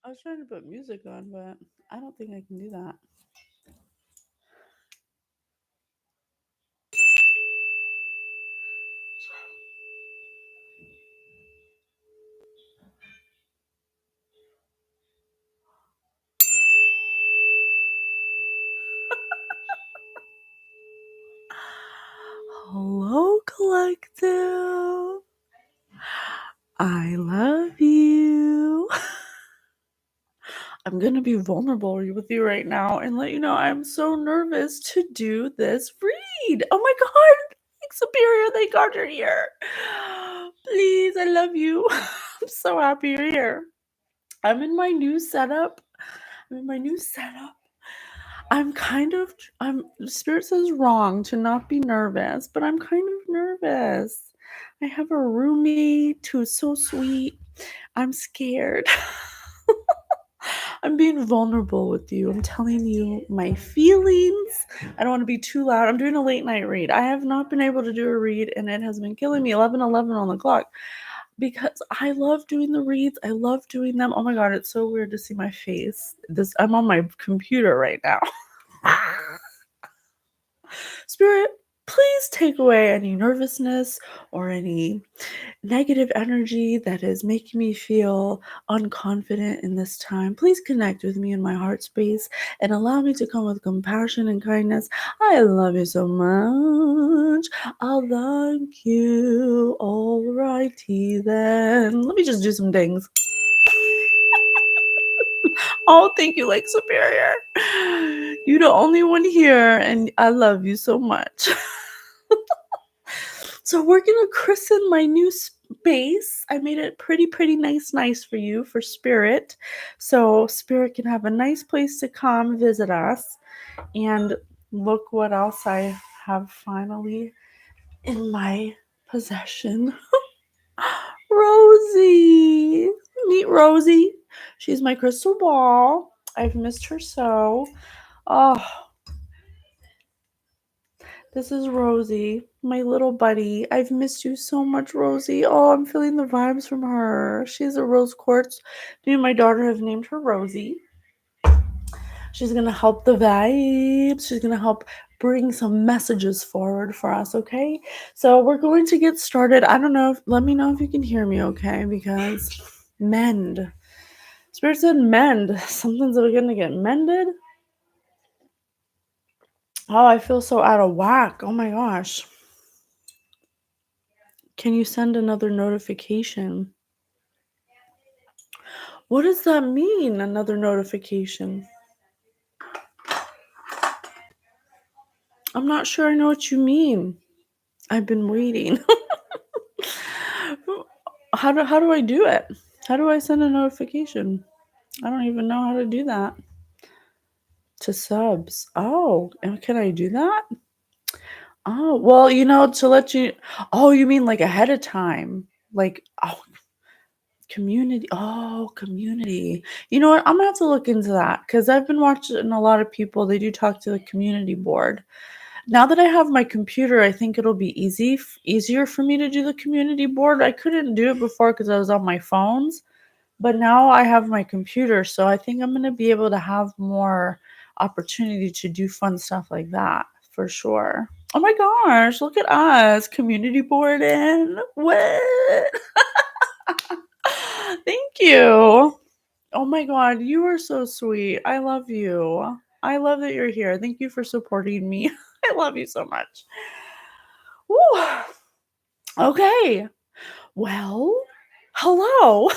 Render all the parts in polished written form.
I was trying to put music on, but I don't think I can do that. Hello, collective. I love you. I'm going to be vulnerable with you right now and let you know I'm so nervous to do this read. Oh my God. Thanks, Superior. Thank God you're here. Please, I love you. I'm so happy you're here. I'm in my new setup. Spirit says wrong to not be nervous, but I'm kind of nervous. I have a roommate who's so sweet. I'm scared. I'm being vulnerable with you. I'm telling you my feelings. I don't want to be too loud. I'm doing a late night read. I have not been able to do a read, and it has been killing me. 11:11 on the clock. Because I love doing the reads. I love doing them. Oh my God, it's so weird to see my face. I'm on my computer right now. Spirit, please take away any nervousness or any negative energy that is making me feel unconfident in this time. Please connect with me in my heart space and allow me to come with compassion and kindness. I love you so much. I'll thank you. Alrighty then. Let me just do some things. Oh, thank you, Lake Superior. You're the only one here, and I love you so much. So we're gonna christen my new space. I made it pretty nice for you, for Spirit. So Spirit can have a nice place to come visit us. And look what else I have finally in my possession. Rosie. Meet Rosie. She's my crystal ball. I've missed her so. Oh, this is Rosie, my little buddy. I've missed you so much, Rosie. Oh, I'm feeling the vibes from her. She's a rose quartz. Me and my daughter have named her Rosie. She's going to help the vibes. She's going to help bring some messages forward for us, okay? So we're going to get started. I don't know. Let me know if you can hear me, okay? Because mend. Spirit said mend. Something's going to get mended. Oh, I feel so out of whack. Oh my gosh. Can you send another notification? What does that mean, another notification? I'm not sure I know what you mean. I've been waiting. How do I do it? How do I send a notification? I don't even know how to do that. To subs. Oh, and can I do that? Oh, well, to let you. Oh, you mean like ahead of time? Like, oh, community. Oh, community. You know what? I'm gonna have to look into that because I've been watching a lot of people. They do talk to the community board. Now that I have my computer, I think it'll be easier for me to do the community board. I couldn't do it before because I was on my phones, but now I have my computer, so I think I'm gonna be able to have more opportunity to do fun stuff like that for sure. Oh my gosh, look at us, community board in. What? Thank you. Oh my God, you are so sweet. I love you. I love that you're here. Thank you for supporting me. I love you so much. Woo. Okay. Well, hello.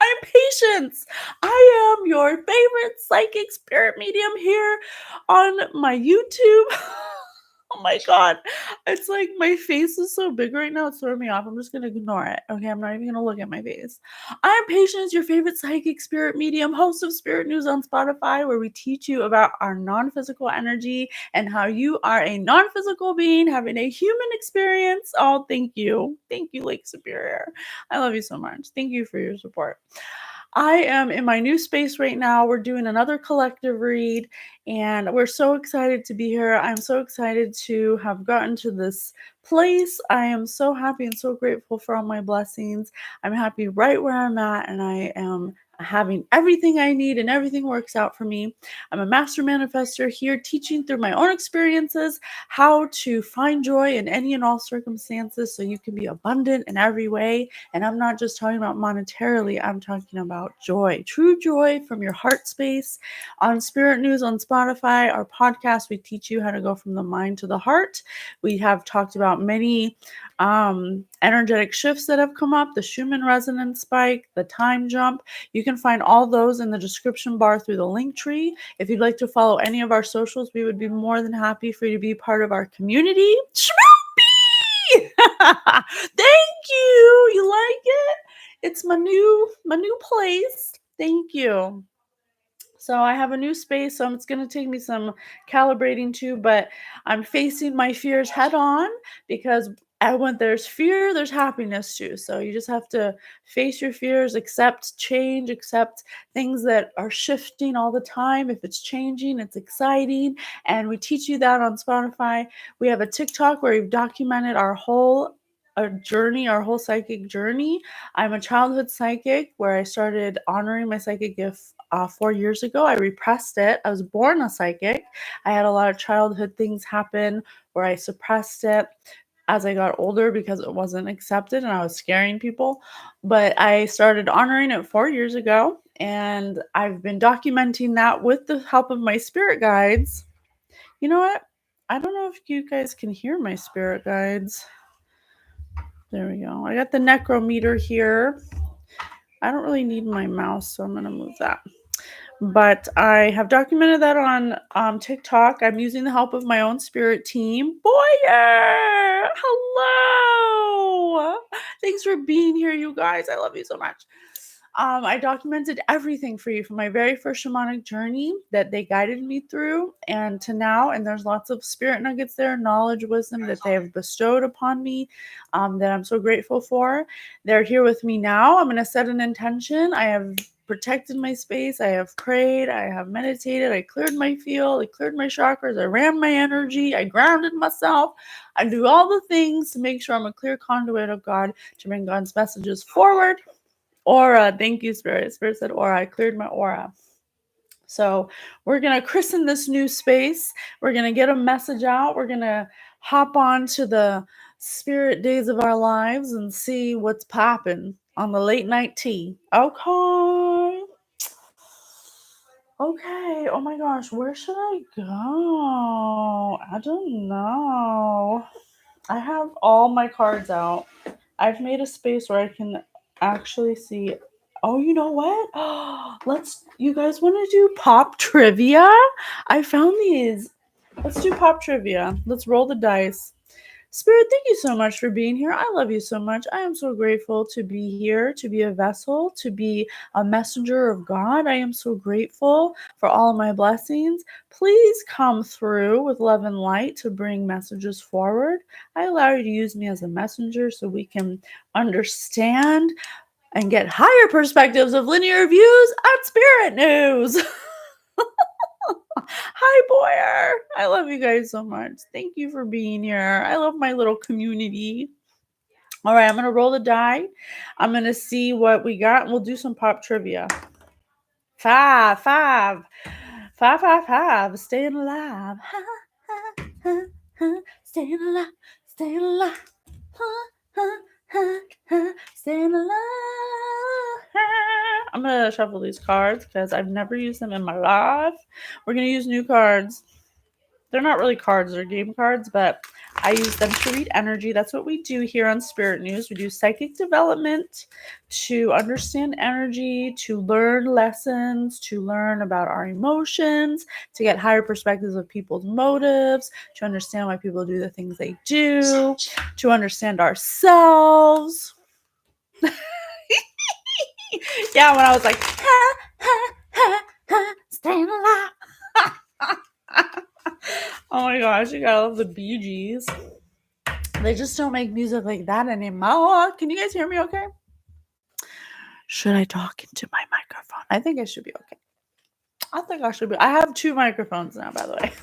I'm Patience. I am your favorite psychic spirit medium here on my YouTube. Oh my God. It's like my face is so big right now. It's throwing me off. I'm just going to ignore it. Okay. I'm not even going to look at my face. I'm Patience, your favorite psychic spirit medium, host of Spirit News on Spotify, where we teach you about our non physical energy and how you are a non physical being having a human experience. Oh, thank you. Thank you, Lake Superior. I love you so much. Thank you for your support. I am in my new space right now. We're doing another collective read, and we're so excited to be here. I'm so excited to have gotten to this place. I am so happy and so grateful for all my blessings. I'm happy right where I'm at, and I am having everything I need and everything works out for me. I'm a master manifester here teaching through my own experiences how to find joy in any and all circumstances so you can be abundant in every way. And I'm not just talking about monetarily, I'm talking about joy, true joy from your heart space. On Spirit News on Spotify, our podcast, we teach you how to go from the mind to the heart. We have talked about many energetic shifts that have come up, the Schumann resonance spike, the time jump. You can find all those in the description bar through the link tree. If you'd like to follow any of our socials, we would be more than happy for you to be part of our community. Shmoopy! Thank you. You like it? It's my new place. Thank you. So I have a new space, so it's going to take me some calibrating too, but I'm facing my fears head on because when there's fear, there's happiness too. So you just have to face your fears, accept change, accept things that are shifting all the time. If it's changing, it's exciting. And we teach you that on Spotify. We have a TikTok where we've documented our whole journey, our whole psychic journey. I'm a childhood psychic where I started honoring my psychic gift 4 years ago. I repressed it. I was born a psychic. I had a lot of childhood things happen where I suppressed it as I got older because it wasn't accepted and I was scaring people. But I started honoring it 4 years ago, and I've been documenting that with the help of my spirit guides. You know what? I don't know if you guys can hear my spirit guides. There we go. I got the necrometer here. I don't really need my mouse, so I'm going to move that. But I have documented that on TikTok. I'm using the help of my own spirit team. Boyer! Hello! Thanks for being here, you guys. I love you so much. I documented everything for you from my very first shamanic journey that they guided me through and to now. And there's lots of spirit nuggets there, knowledge, wisdom that they have bestowed upon me that I'm so grateful for. They're here with me now. I'm going to set an intention. I have protected my space. I have prayed. I have meditated. I cleared my field. I cleared my chakras. I ran my energy. I grounded myself. I do all the things to make sure I'm a clear conduit of God to bring God's messages forward. Aura, thank you, Spirit. Spirit said aura. I cleared my aura. So we're going to christen this new space. We're going to get a message out. We're going to hop on to the spirit days of our lives and see what's popping on the late night tea. Okay. Okay. Oh my gosh. Where should I go? I don't know. I have all my cards out. I've made a space where I can actually see. Oh, you know what? You guys want to do pop trivia? I found these. Let's do pop trivia. Let's roll the dice. Spirit, thank you so much for being here. I love you so much. I am so grateful to be here, to be a vessel, to be a messenger of God. I am so grateful for all of my blessings. Please come through with love and light to bring messages forward. I allow you to use me as a messenger so we can understand and get higher perspectives of linear views at Spirit News. Hi, Boyer. I love you guys so much. Thank you for being here. I love my little community. All right, I'm going to roll the die. I'm going to see what we got, and we'll do some pop trivia. Five. Staying alive. Staying alive. Staying alive. Staying alive. I'm going to shuffle these cards because I've never used them in my life. We're going to use new cards. They're not really cards, they're game cards, but I use them to read energy. That's what we do here on Spirit News. We do psychic development to understand energy, to learn lessons, to learn about our emotions, to get higher perspectives of people's motives, to understand why people do the things they do, to understand ourselves. Yeah, when I was like, staying alive. Oh my gosh, you gotta love the Bee Gees. They just don't make music like that anymore. Can you guys hear me okay? Should I talk into my microphone? I think I should be okay. I think I should be. I have 2 microphones now, by the way.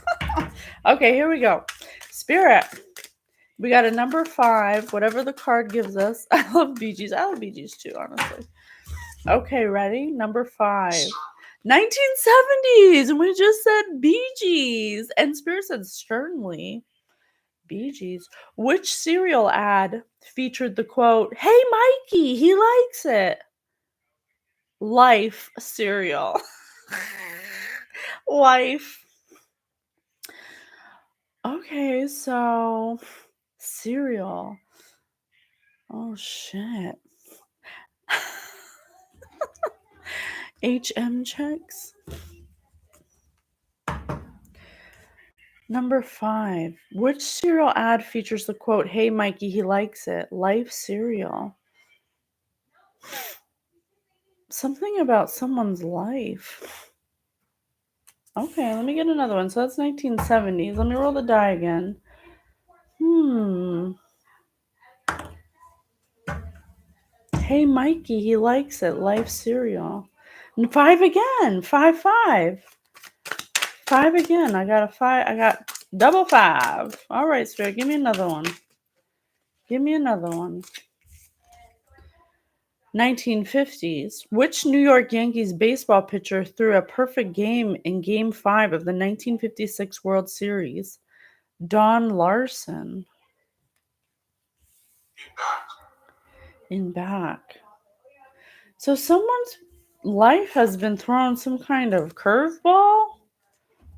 Okay, here we go. Spirit. We got a number 5, whatever the card gives us. I love Bee Gees. I love Bee Gees too, honestly. Okay, ready? Number 5. 1970s, and we just said Bee Gees. And Spirit said sternly, Bee Gees. Which cereal ad featured the quote, "Hey Mikey, he likes it"? Life cereal. Life. Okay, so cereal. Oh shit. HM checks. Number 5. Which cereal ad features the quote, "Hey Mikey, he likes it"? Life cereal. Something about someone's life. Okay, let me get another one. So that's 1970s. Let me roll the die again. Hey Mikey, he likes it. Life cereal. And 5 again. 5, 5. 5 again. I got a 5. I got double 5. All right, Spirit, give me another one. Give me another one. 1950s. Which New York Yankees baseball pitcher threw a perfect game in Game 5 of the 1956 World Series? Don Larson. In back. So someone's life has been thrown some kind of curveball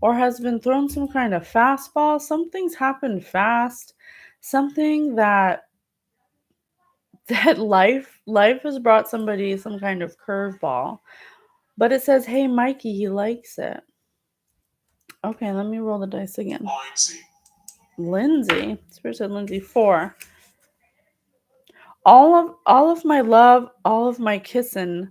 or has been thrown some kind of fastball. Something's happened fast. Something that life has brought somebody some kind of curveball. But it says, "Hey Mikey, he likes it." Okay, let me roll the dice again. Lindsay. Spirit said Lindsay. 4. All of my love, all of my kissin'.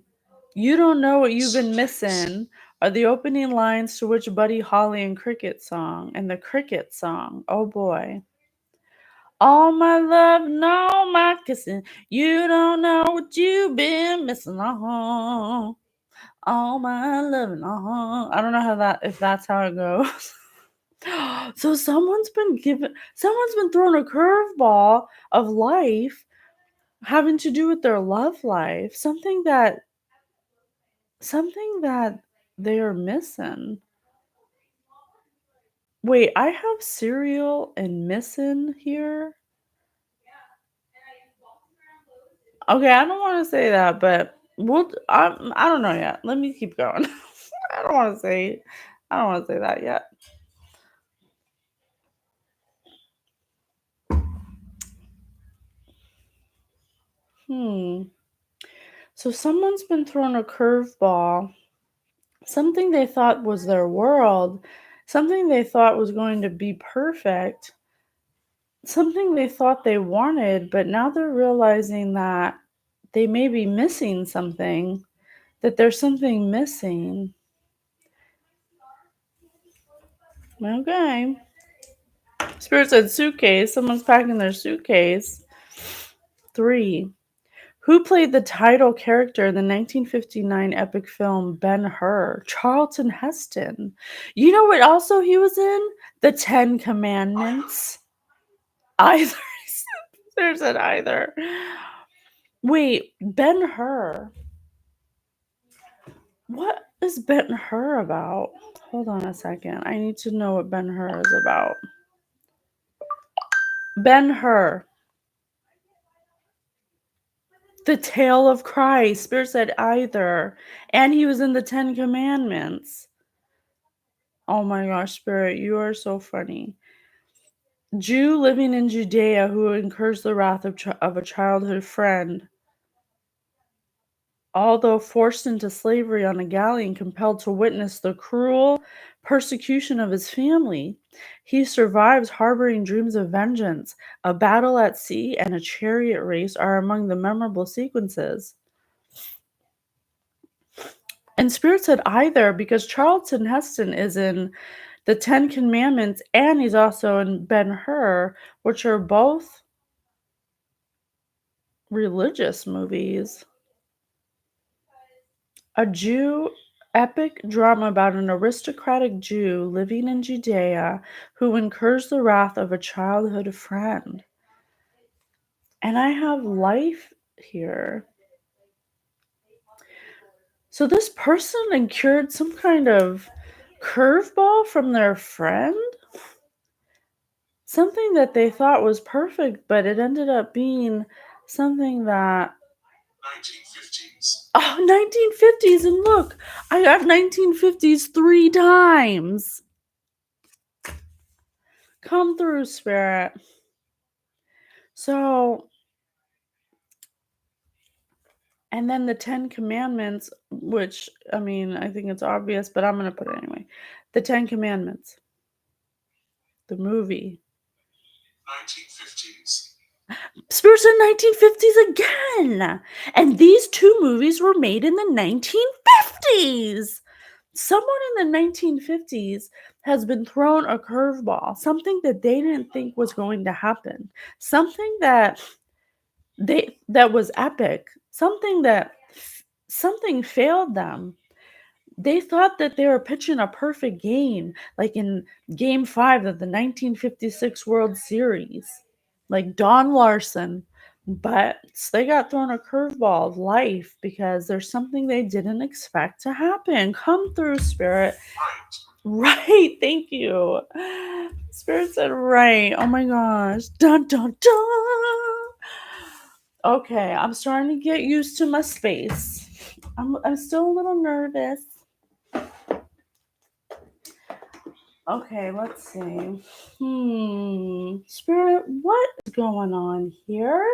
You don't know what you've been missing are the opening lines to which Buddy Holly and Cricket song and the Cricket song. Oh boy. All my love and all my kissing. You don't know what you've been missing. Oh, all my love and all. I don't know if that's how it goes. So someone's been thrown a curveball of life having to do with their love life. Something that they are missing. Wait, I have cereal and missing here. Okay, I don't want to say that, but I don't know yet. Let me keep going. I don't want to say that yet. So someone's been thrown a curveball. Something they thought was their world, something they thought was going to be perfect, something they thought they wanted, but now they're realizing that they may be missing something, that there's something missing. Okay. Spirit said suitcase. Someone's packing their suitcase. 3. Who played the title character in the 1959 epic film Ben-Hur? Charlton Heston. You know what also he was in? The 10 Commandments. Either. Spirit said either. Wait, Ben-Hur. What is Ben-Hur about? Hold on a second. I need to know what Ben-Hur is about. Ben-Hur. The Tale of Christ. Spirit said either. And he was in the 10 Commandments. Oh my gosh, Spirit, you are so funny. Jew living in Judea who incurs the wrath of a childhood friend. Although forced into slavery on a galley and compelled to witness the cruel persecution of his family, he survives harboring dreams of vengeance. A battle at sea and a chariot race are among the memorable sequences. And Spirit said either because Charlton Heston is in the 10 Commandments and he's also in Ben-Hur, which are both religious movies. A Jew epic drama about an aristocratic Jew living in Judea who incurs the wrath of a childhood friend. And I have life here. So this person incurred some kind of curveball from their friend? Something that they thought was perfect, but it ended up being something that 1950s. Oh, 1950s, and look, I got 1950s 3 times. Come through, Spirit. So, and then the 10 Commandments, which, I mean, I think it's obvious, but I'm going to put it anyway. The 10 Commandments, the movie. 1950s. Spirit said 1950s again. And these two movies were made in the 1950s. Someone in the 1950s has been thrown a curveball, something that they didn't think was going to happen, something that was epic, something failed them. They thought that they were pitching a perfect game, like in Game 5 of the 1956 World Series, like Don Larson. But they got thrown a curveball of life because there's something they didn't expect to happen. Come through, Spirit. Right. Thank you. Spirit said right. Oh my gosh. Dun dun dun. Okay, I'm starting to get used to my space. I'm still a little nervous. Okay, let's see. Spirit, what is going on here?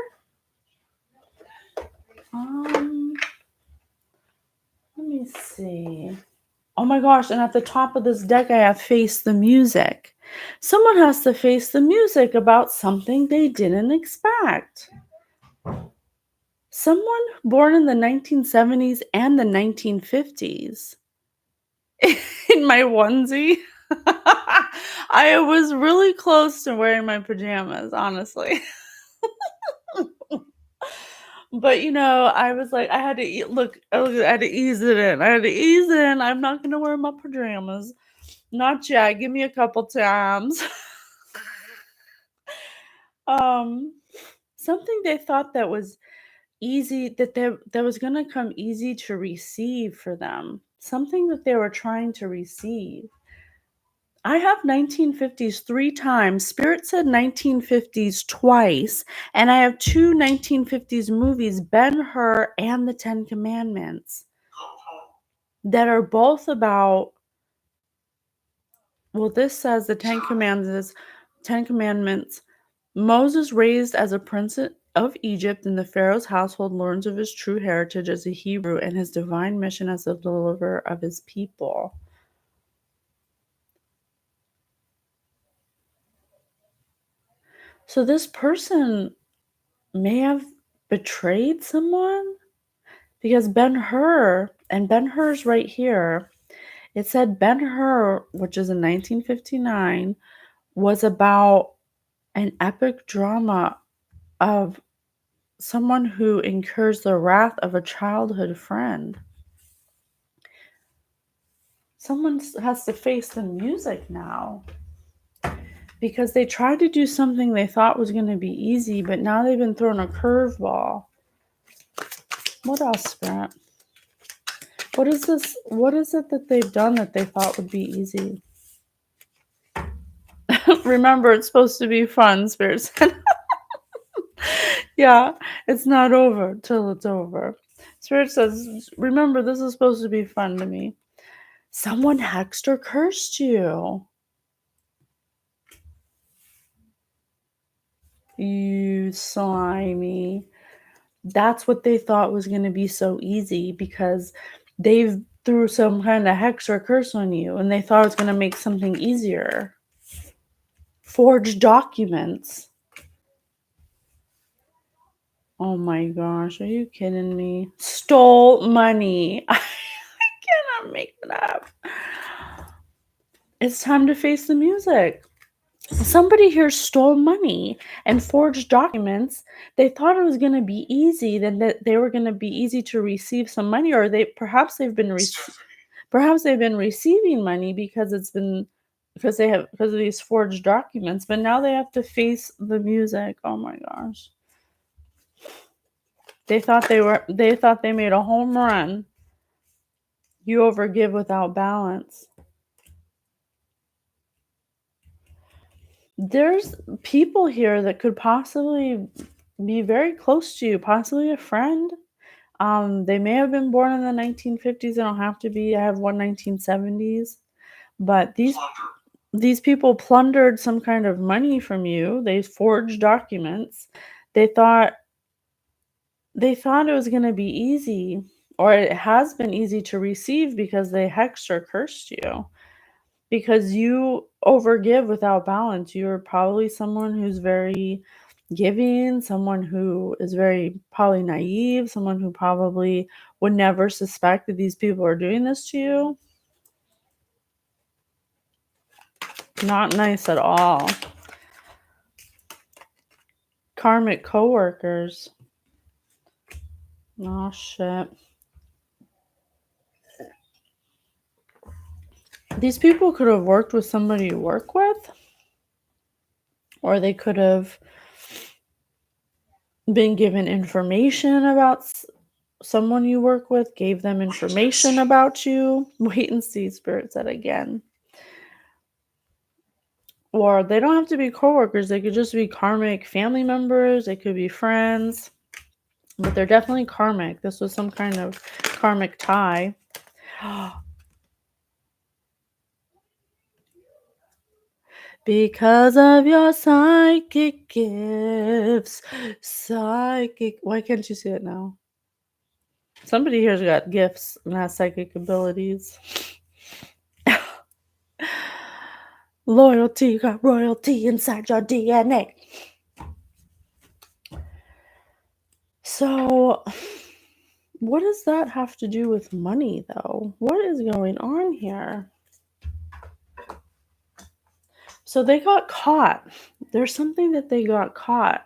Let me see. Oh my gosh, and at the top of this deck I have face the music. Someone has to face the music about something they didn't expect. Someone born in the 1970s and the 1950s. In my onesie. I was really close to wearing my pajamas, honestly. But I was like, I had to I had to ease it in. I'm not gonna wear my pajamas. Not yet. Give me a couple times. um, Something they thought that was easy, that was gonna come easy to receive for them. Something that they were trying to receive. I have 1950s 3 times. Spirit said 1950s twice. And I have 2 1950s movies, Ben-Hur and The 10 Commandments, that are both about, well, this says the 10 Commandments. Moses, raised as a prince of Egypt in the Pharaoh's household, learns of his true heritage as a Hebrew and his divine mission as the deliverer of his people. So this person may have betrayed someone, because Ben-Hur, and Ben-Hur's right here. It said Ben-Hur, which is in 1959, was about an epic drama of someone who incurs the wrath of a childhood friend. Someone has to face the music now, because they tried to do something they thought was going to be easy, but now they've been thrown a curveball. What else, Spirit? What is this? What is it that they've done that they thought would be easy? Remember, it's supposed to be fun, Spirit said. Yeah, it's not over till it's over. Spirit says, remember, this is supposed to be fun to me. Someone hexed or cursed you. You slimy. That's what they thought was going to be so easy, because they've threw some kind of hex or curse on you, and they thought it was going to make something easier. Forged documents. Oh my gosh, are you kidding me? Stole money. I cannot make it up. It's time to face the music. Somebody here stole money and forged documents. They thought it was going to be easy, then that they were going to be easy to receive some money, or perhaps they've been receiving money because because of these forged documents, but now they have to face the music. Oh my gosh. They thought they made a home run. You overgive without balance. There's people here that could possibly be very close to you, possibly a friend. They may have been born in the 1950s. They don't have to be. I have one 1970s. But Plunder. these people plundered some kind of money from you. They forged documents. They thought it was going to be easy, or it has been easy to receive because they hexed or cursed you. Because you overgive without balance. You're probably someone who's very giving, someone who is very probably naive, someone who probably would never suspect that these people are doing this to you. Not nice at all. Karmic coworkers. Oh shit. These people could have worked with somebody you work with, or they could have been given information about someone you work with, gave them information about you. Wait and see, Spirit said again. Or they don't have to be coworkers. They could just be karmic family members. They could be friends. But they're definitely karmic. This was some kind of karmic tie. Because of your psychic gifts. Why can't you see it now? Somebody here's got gifts and has psychic abilities. Loyalty, you got royalty inside your DNA. So, what does that have to do with money, though? What is going on here? So they got caught. There's something that they got caught.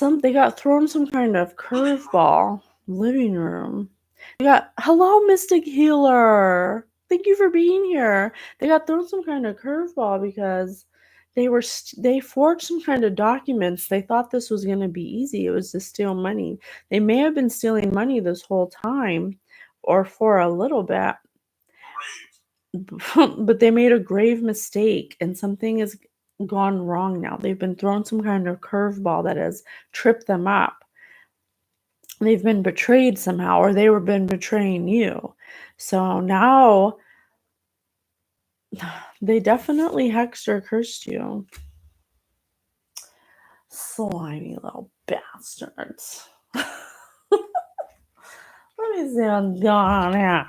They got thrown some kind of curveball. Living room. They got, hello, Mystic Healer. Thank you for being here. They got thrown some kind of curveball because they forged some kind of documents. They thought this was going to be easy. It was to steal money. They may have been stealing money this whole time, or for a little bit. But they made a grave mistake, and something has gone wrong now. They've been thrown some kind of curveball that has tripped them up. They've been betrayed somehow, or they were been betraying you. So now they definitely hexed or cursed you. Slimy little bastards. Let me see what's going on here.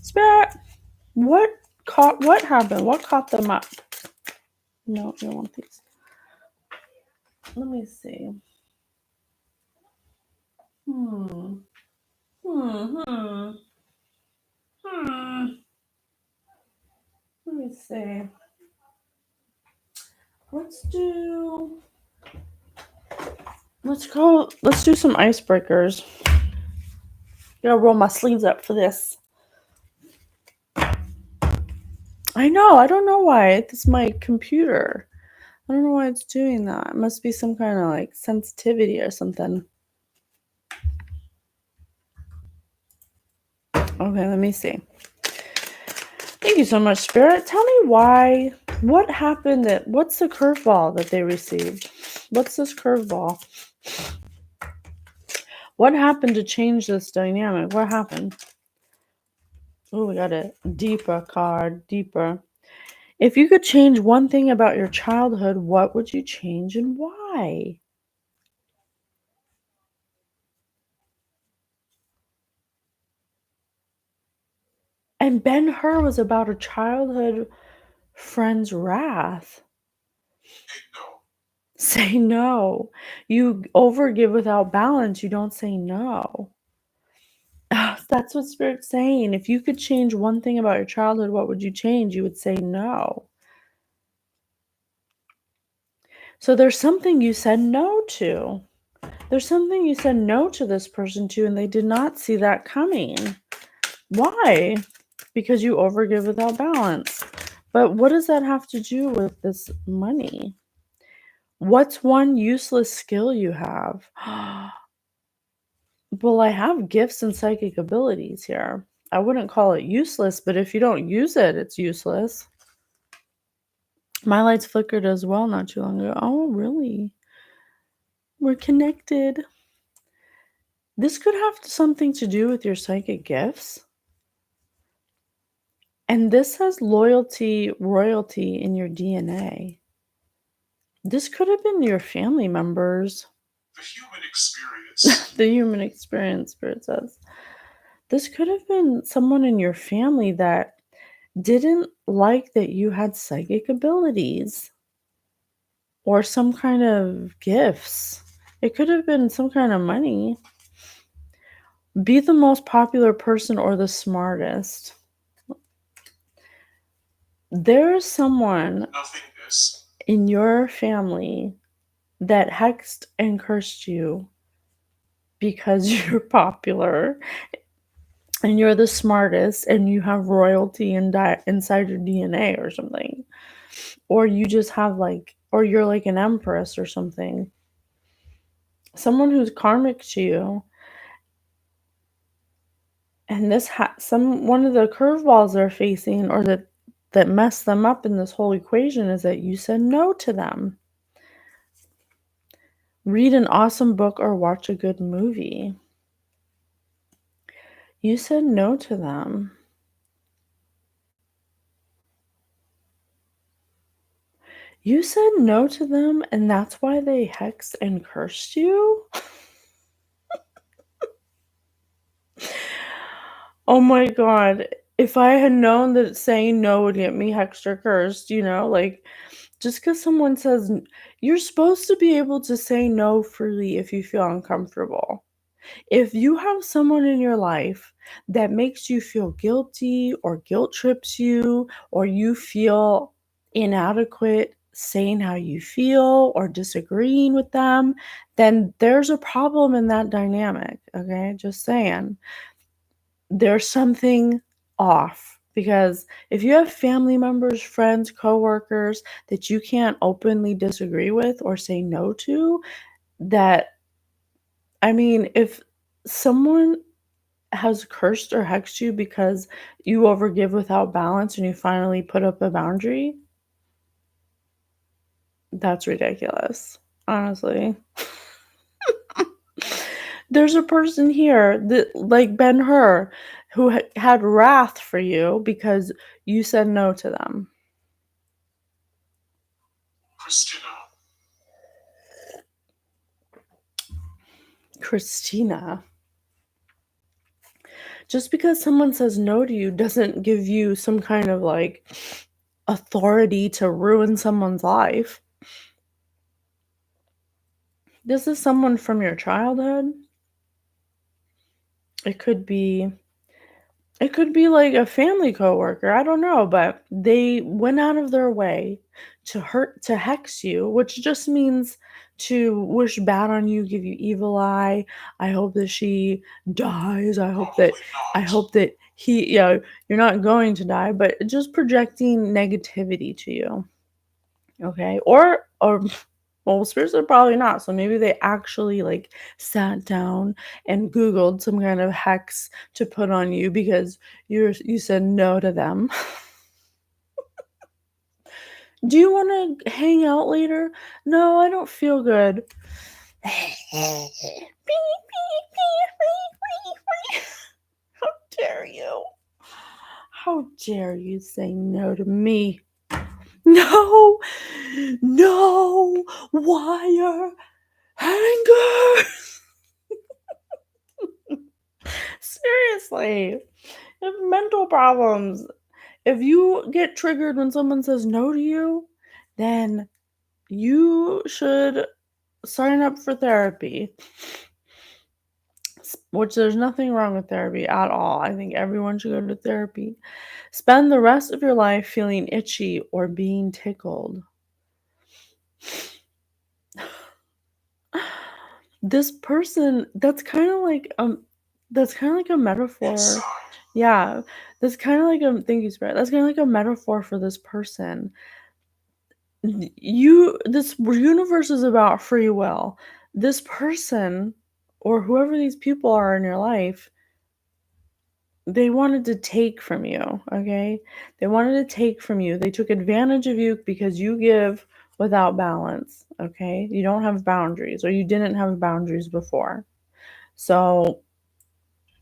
Spirit, what happened? What caught them up? No, you don't want these. Let me see. Let me see. Let's do some icebreakers. Gotta roll my sleeves up for this. I know, I don't know why. It's my computer. I don't know why it's doing that. It must be some kind of like sensitivity or something. Okay, let me see. Thank you so much, Spirit. Tell me what happened what's the curveball that they received? What's this curveball? What happened to change this dynamic? What happened? Oh, we got a deeper card, deeper. If you could change one thing about your childhood, what would you change and why? And Ben-Hur was about a childhood friend's wrath. No. Say no. You overgive without balance. You don't say no. That's what Spirit's saying. If you could change one thing about your childhood, what would you change? You would say no. So there's something you said no to. There's something you said no to this person to, and they did not see that coming. Why? Because you overgive without balance. But what does that have to do with this money? What's one useless skill you have? Well, I have gifts and psychic abilities here. I wouldn't call it useless, but if you don't use it, it's useless. My lights flickered as well not too long ago. Oh, really? We're connected. This could have something to do with your psychic gifts. And this has royalty in your DNA. This could have been your family members. The human experience. The human experience, Spirit says. This could have been someone in your family that didn't like that you had psychic abilities or some kind of gifts. It could have been some kind of money. Be the most popular person or the smartest. There's someone Nothingness. in your family that hexed and cursed you because you're popular and you're the smartest and you have royalty inside your DNA or something. Or you just have or you're like an empress or something. Someone who's karmic to you. And this one of the curveballs they're facing or that messed them up in this whole equation is that you said no to them. Read an awesome book or watch a good movie. You said no to them. You said no to them, and that's why they hexed and cursed you? Oh my god. If I had known that saying no would get me hexed or cursed, just because someone says, you're supposed to be able to say no freely if you feel uncomfortable. If you have someone in your life that makes you feel guilty or guilt trips you, or you feel inadequate saying how you feel or disagreeing with them, then there's a problem in that dynamic, okay? Just saying. There's something off. Because if you have family members, friends, coworkers that you can't openly disagree with or say no to, if someone has cursed or hexed you because you overgive without balance and you finally put up a boundary, that's ridiculous, honestly. There's a person here that, like Ben-Hur, who had wrath for you because you said no to them. Christina. Just because someone says no to you doesn't give you some kind of authority to ruin someone's life. This is someone from your childhood. It could be like a family coworker. I don't know, but they went out of their way to hex you, which just means to wish bad on you, give you evil eye. I hope that she dies. I hope that you're not going to die, but just projecting negativity to you. Okay? Or well, spirits are probably not. So maybe they actually sat down and Googled some kind of hex to put on you because you said no to them. Do you want to hang out later? No, I don't feel good. How dare you? How dare you say no to me? No, wire hanger. Seriously, you have mental problems. If you get triggered when someone says no to you, then you should sign up for therapy. Which there's nothing wrong with therapy at all. I think everyone should go to therapy. Spend the rest of your life feeling itchy or being tickled. This person, that's kind of like a metaphor. Yeah, that's kind of like thank you, Spirit. That's kind of like a metaphor for this person. This universe is about free will. This person, or whoever these people are in your life, they wanted to take from you, okay? They wanted to take from you. They took advantage of you because you give without balance, okay? You don't have boundaries, or you didn't have boundaries before. So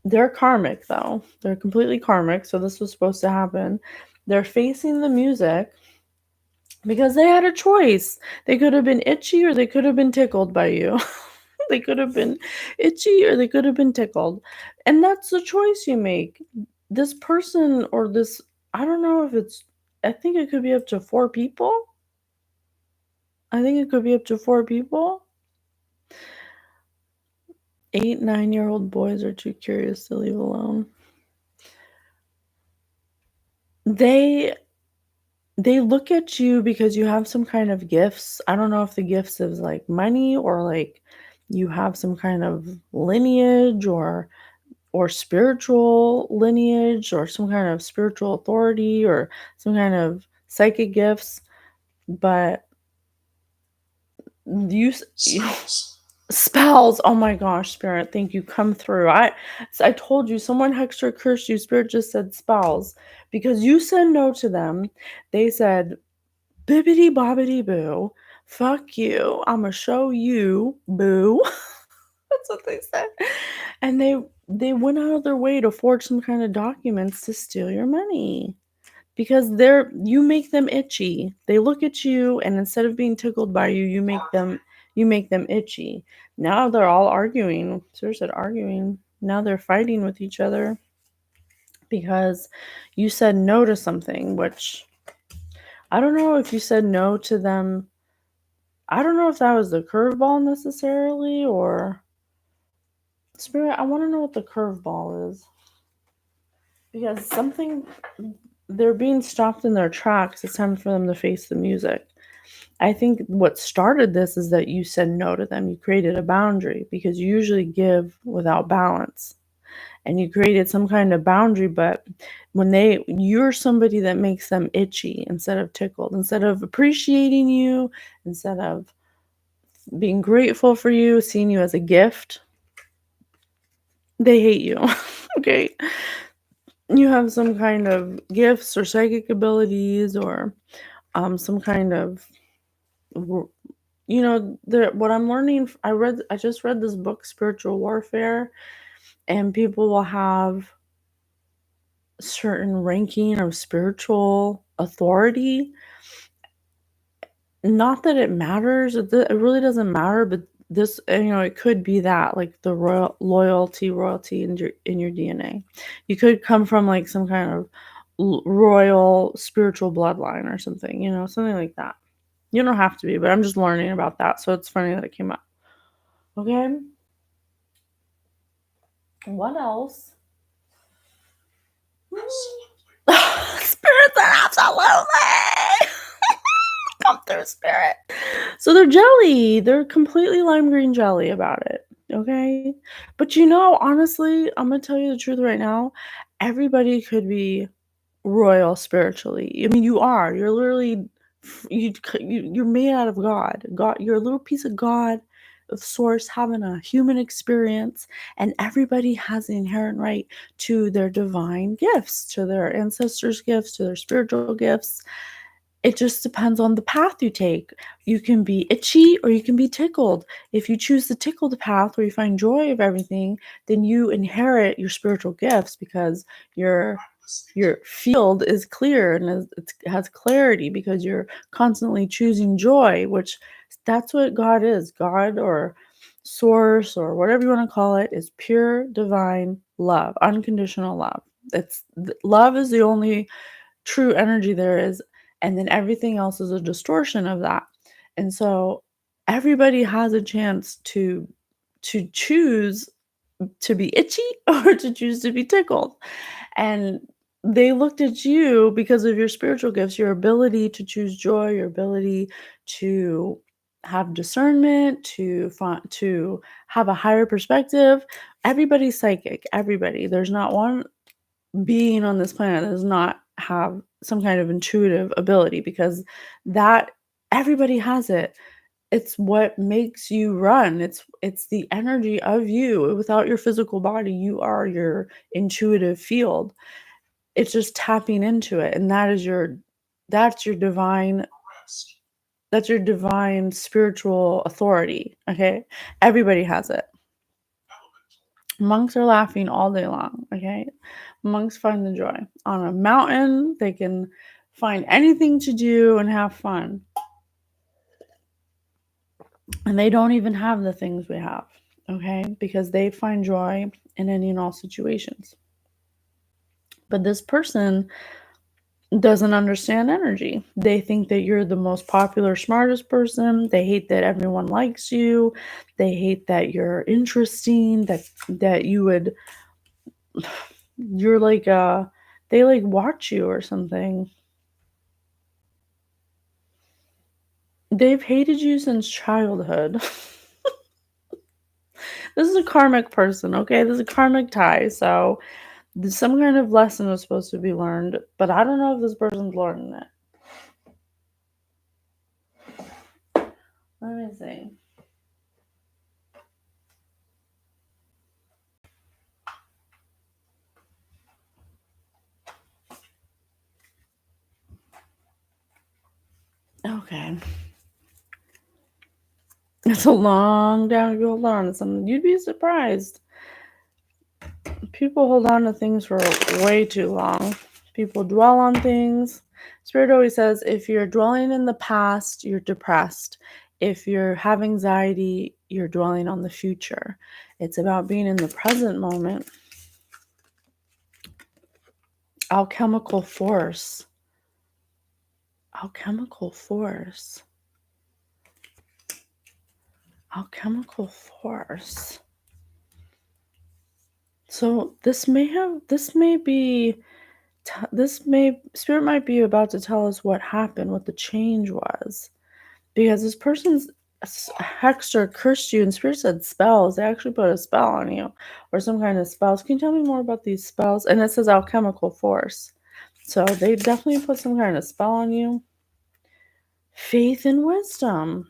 they're karmic, though. They're completely karmic, so this was supposed to happen. They're facing the music because they had a choice. They could have been itchy or they could have been tickled by you. They could have been itchy or they could have been tickled. And that's the choice you make. This person, or this, I don't know if it's, I think it could be up to 4 people. I think it could be up to 4 people. 8, 9-year-old boys are too curious to leave alone. They look at you because you have some kind of gifts. I don't know if the gifts is like money, or like you have some kind of lineage, or spiritual lineage, or some kind of spiritual authority, or some kind of psychic gifts. But you Spells. spells. Oh my gosh, Spirit, thank you. Come through. I told you, someone hexed or cursed you. Spirit just said spells because you said no to them. They said bibbity bobbity boo, fuck you, I'ma show you, boo. That's what they said. And they went out of their way to forge some kind of documents to steal your money because you make them itchy. They look at you, and instead of being tickled by you, you make them itchy. Now they're all arguing. Sir said arguing. Now they're fighting with each other because you said no to something, which I don't know if you said no to them. I don't know if that was the curveball necessarily, or Spirit, I want to know what the curveball is. Because they're being stopped in their tracks. It's time for them to face the music. I think what started this is that you said no to them. You created a boundary because you usually give without balance. And you created some kind of boundary, but you're somebody that makes them itchy instead of tickled, instead of appreciating you, instead of being grateful for you, seeing you as a gift, they hate you. Okay. You have some kind of gifts or psychic abilities, or some kind of, what I'm learning. I just read this book, Spiritual Warfare, and people will have certain ranking of spiritual authority. Not that it matters. It really doesn't matter, but this, it could be that, like the royalty in your DNA. You could come from like some kind of royal spiritual bloodline or something, something like that. You don't have to be, but I'm just learning about that, so it's funny that it came up. Okay. What else? Spirits are absolutely. Come through, Spirit. So they're jelly. They're completely lime green jelly about it. Okay. But honestly, I'm going to tell you the truth right now. Everybody could be royal spiritually. I mean, you are. You're literally, you're made out of God. God, you're a little piece of God, of source, having a human experience, and everybody has the inherent right to their divine gifts, to their ancestors' gifts, to their spiritual gifts. It just depends on the path you take. You can be itchy or you can be tickled. If you choose the tickled path where you find joy of everything, then you inherit your spiritual gifts because your field is clear and it has clarity because you're constantly choosing joy, which that's what God is. God, or source, or whatever you want to call it, is pure divine love, unconditional love. Love is the only true energy there is, and then everything else is a distortion of that. And so everybody has a chance to choose to be itchy or to choose to be tickled. And they looked at you because of your spiritual gifts, your ability to choose joy, your ability to have discernment, to have a higher perspective. Everybody's psychic. Everybody. There's not one being on this planet that does not have some kind of intuitive ability, because that everybody has it. It's what makes you run. It's the energy of you. Without your physical body, you are your intuitive field. It's just tapping into it, and that's your divine Arrest. that's your divine spiritual authority. Okay, everybody has it. Elemental. Monks are laughing all day long. Okay, monks find the joy on a mountain. They can find anything to do and have fun, and they don't even have the things we have. Okay, because they find joy in any and all situations. But this person doesn't understand energy. They think that you're the most popular, smartest person. They hate that everyone likes you. They hate that you're interesting, that you would you're like they like watch you or something. They've hated you since childhood. This is a karmic person, okay? This is a karmic tie. So some kind of lesson is supposed to be learned, but I don't know if this person's learning it. Let me see. Okay. It's a long time to hold on to something. You'd be surprised. People hold on to things for way too long. People dwell on things. Spirit always says if you're dwelling in the past, you're depressed. If you have anxiety, you're dwelling on the future. It's about being in the present moment. Alchemical force. Alchemical force. Alchemical force. So Spirit might be about to tell us what happened, what the change was, because this person's hexed or cursed you, and Spirit said spells. They actually put a spell on you, or some kind of spells. Can you tell me more about these spells? And it says alchemical force, so they definitely put some kind of spell on you. Faith and wisdom.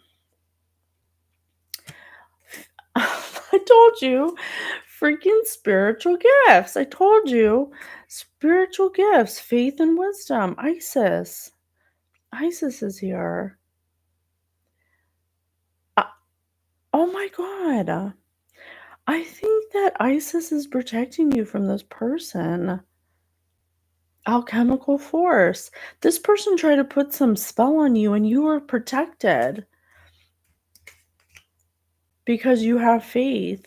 I told you, freaking spiritual gifts. I told you, spiritual gifts, faith and wisdom. Isis is here. Oh my god. I think that Isis is protecting you from this person. Alchemical force. This person tried to put some spell on you and you were protected because you have faith.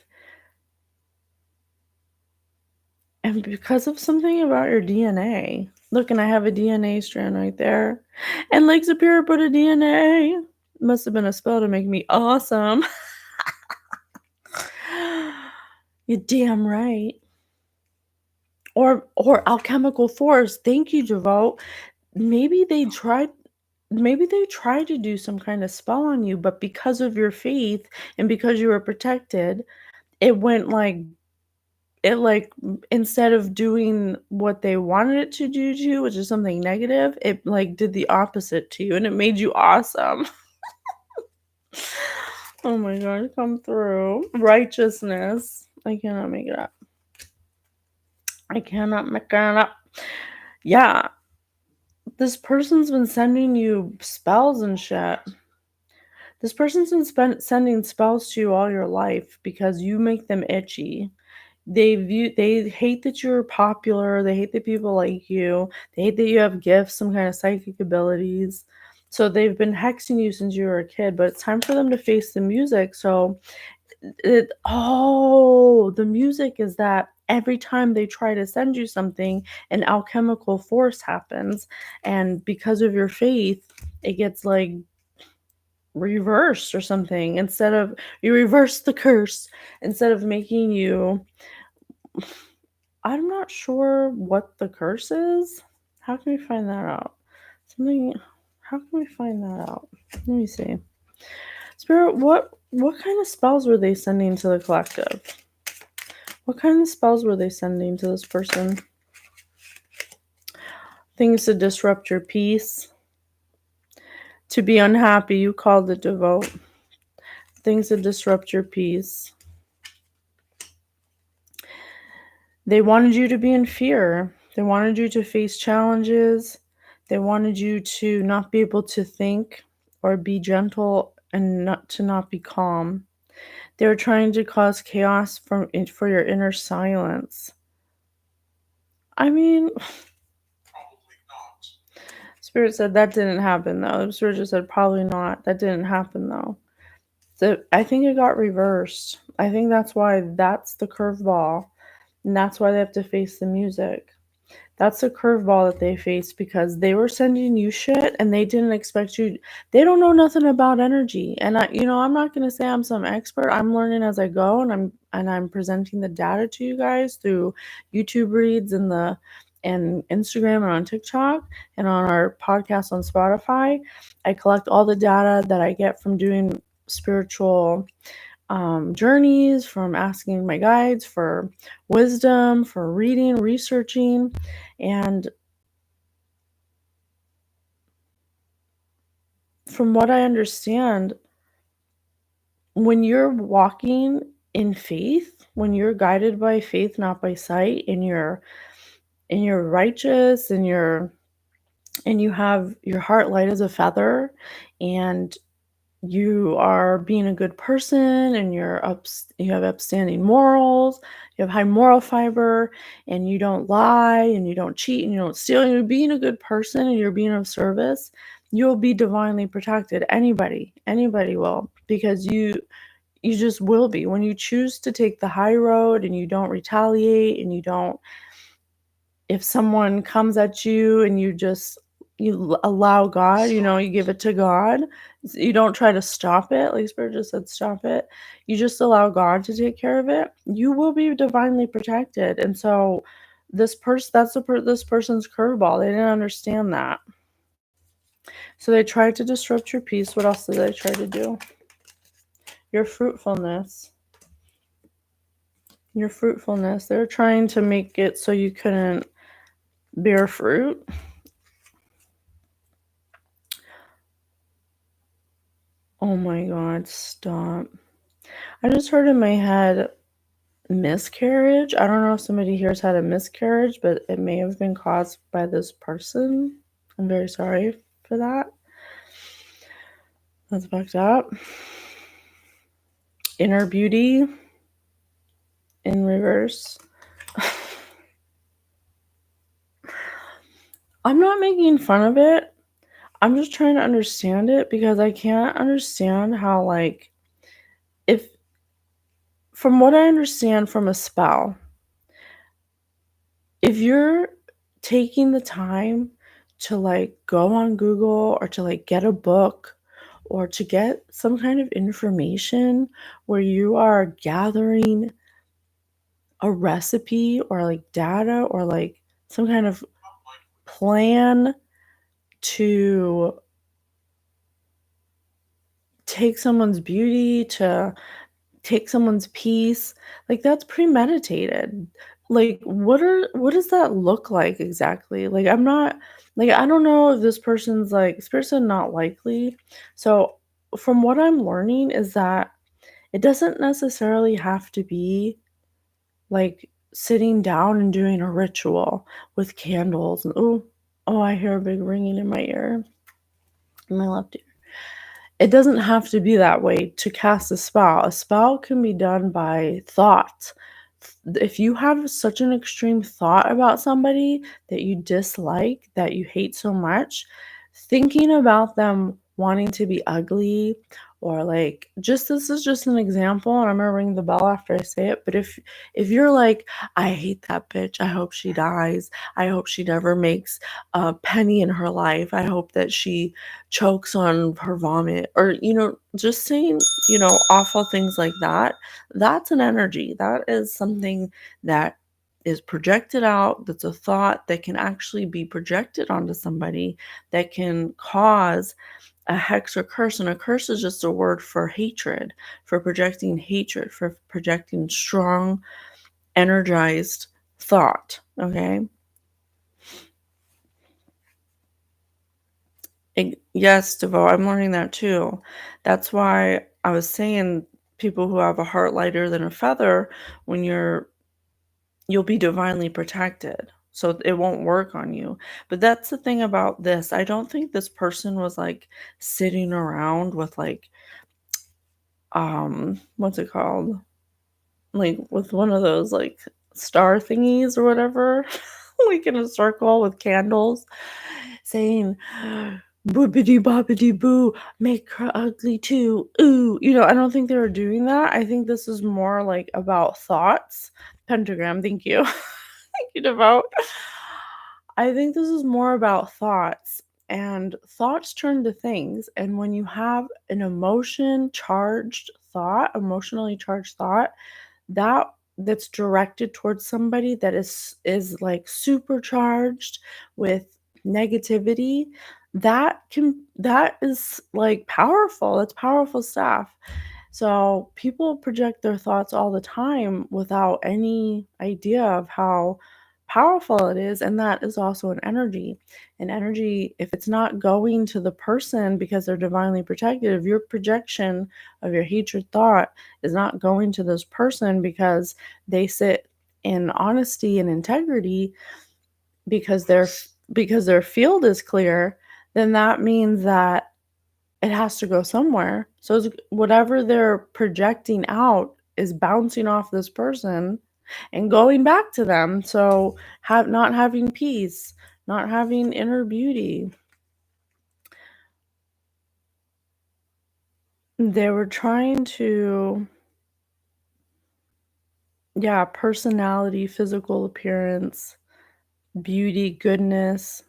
And because of something about your DNA. Look, and I have a DNA strand right there. And Lake Superior put a DNA. Must have been a spell to make me awesome. You're damn right. Or alchemical force. Thank you, Devote. Maybe they tried to do some kind of spell on you, but because of your faith and because you were protected, it went instead of doing what they wanted it to do to you, which is something negative, it did the opposite to you and it made you awesome. Oh my god, come through. Righteousness. I cannot make it up. Yeah. This person's been sending you spells and shit. This person's been sending spells to you all your life because you make them itchy. They hate that you're popular. They hate that people like you. They hate that you have gifts, some kind of psychic abilities. So they've been hexing you since you were a kid, but it's time for them to face the music. So the music is that every time they try to send you something, an alchemical force happens. And because of your faith, it gets reversed or something. Instead of you reverse the curse, instead of making you, I'm not sure what the curse is. How can we find that out? How can we find that out? Let me see. Spirit, what kind of spells were they sending to the collective? What kind of spells were they sending to this person? Things to disrupt your peace. To be unhappy, you called it Devote. things that disrupt your peace. They wanted you to be in fear. They wanted you to face challenges. They wanted you to not be able to think or be gentle and not be calm. They were trying to cause chaos for your inner silence. I mean, Probably not. Spirit said that didn't happen though. Spirit just said probably not. That didn't happen though. So I think it got reversed. I think that's why that's the curveball. And that's why they have to face the music. That's a curveball that they faced because they were sending you shit and they didn't expect you. They don't know nothing about energy. And I'm not gonna say I'm some expert. I'm learning as I go, and I'm presenting the data to you guys through YouTube reads and Instagram and on TikTok and on our podcast on Spotify. I collect all the data that I get from doing spiritual journeys, from asking my guides for wisdom, for reading, researching, and from what I understand, when you're walking in faith, when you're guided by faith, not by sight, and you're righteous and you have your heart light as a feather, and you are being a good person, and you have upstanding morals, you have high moral fiber, and you don't lie, and you don't cheat, and you don't steal, and you're being a good person, and you're being of service, you'll be divinely protected. Anybody will, because you just will be. When you choose to take the high road and you don't retaliate, and you don't, if someone comes at you and you allow God, you give it to God. You don't try to stop it. Like Spirit just said, stop it. You just allow God to take care of it. You will be divinely protected. And so this this person's curveball. They didn't understand that. So they tried to disrupt your peace. What else did they try to do? Your fruitfulness. Your fruitfulness. They're trying to make it so you couldn't bear fruit. Oh my God, stop. I just heard in my head miscarriage. I don't know if somebody here's had a miscarriage, but it may have been caused by this person. I'm very sorry for that. That's fucked up. Inner beauty in reverse. I'm not making fun of it. I'm just trying to understand it, because I can't understand how, like, if, from what I understand from a spell, if you're taking the time to, like, go on Google, or to, like, get a book, or to get some kind of information where you are gathering a recipe, or like data, or like some kind of plan to take someone's beauty, to take someone's peace, like, that's premeditated. Like, what does that look like exactly? Like, I'm not, like, I don't know if this person's, like, this person not likely. So from what I'm learning is that it doesn't necessarily have to be like sitting down and doing a ritual with candles and oh, I hear a big ringing in my ear, in my left ear. It doesn't have to be that way to cast a spell. A spell can be done by thought. If you have such an extreme thought about somebody that you dislike, that you hate so much, thinking about them wanting to be ugly, or like, just, this is just an example, and I'm gonna ring the bell after I say it, but if you're like, I hate that bitch, I hope she dies, I hope she never makes a penny in her life, I hope that she chokes on her vomit, or just saying awful things like that, that's an energy. That is something that is projected out. That's a thought that can actually be projected onto somebody, that can cause a hex or curse. And a curse is just a word for hatred, for projecting hatred, for projecting strong, energized thought. Okay. Yes, Devo, I'm learning that too. That's why I was saying people who have a heart lighter than a feather, when you'll be divinely protected. So it won't work on you. But that's the thing about this. I don't think this person was like sitting around with like what's it called? Like with one of those like star thingies or whatever, like in a circle with candles saying boopity boppity boo, make her ugly too. Ooh, I don't think they were doing that. I think this is more like about thoughts. Pentagram, thank you. Thank you, Devote. I think this is more about thoughts, and thoughts turn to things. And when you have an emotionally charged thought, that that's directed towards somebody that is like supercharged with negativity, that is like powerful. It's powerful stuff. So people project their thoughts all the time without any idea of how powerful it is. And that is also an energy. An energy, if it's not going to the person because they're divinely protected, if your projection of your hatred thought is not going to this person because they sit in honesty and integrity, because their field is clear, then that means that it has to go somewhere. So whatever they're projecting out is bouncing off this person and going back to them. So not having peace, not having inner beauty. They were trying to, yeah, personality, physical appearance, beauty, goodness.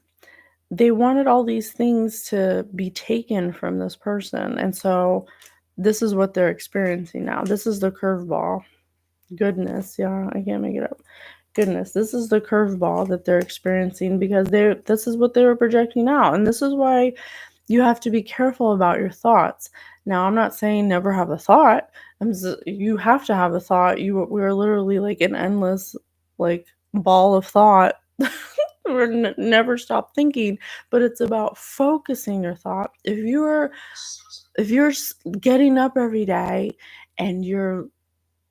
They wanted all these things to be taken from this person. And so this is what they're experiencing now. This is the curveball. Goodness, yeah, I can't make it up. Goodness, this is the curveball that they're experiencing because this is what they were projecting out. And this is why you have to be careful about your thoughts. Now, I'm not saying never have a thought. You have to have a thought. We're literally like an endless like ball of thought. We're never stop thinking, but it's about focusing your thought. If you're getting up every day and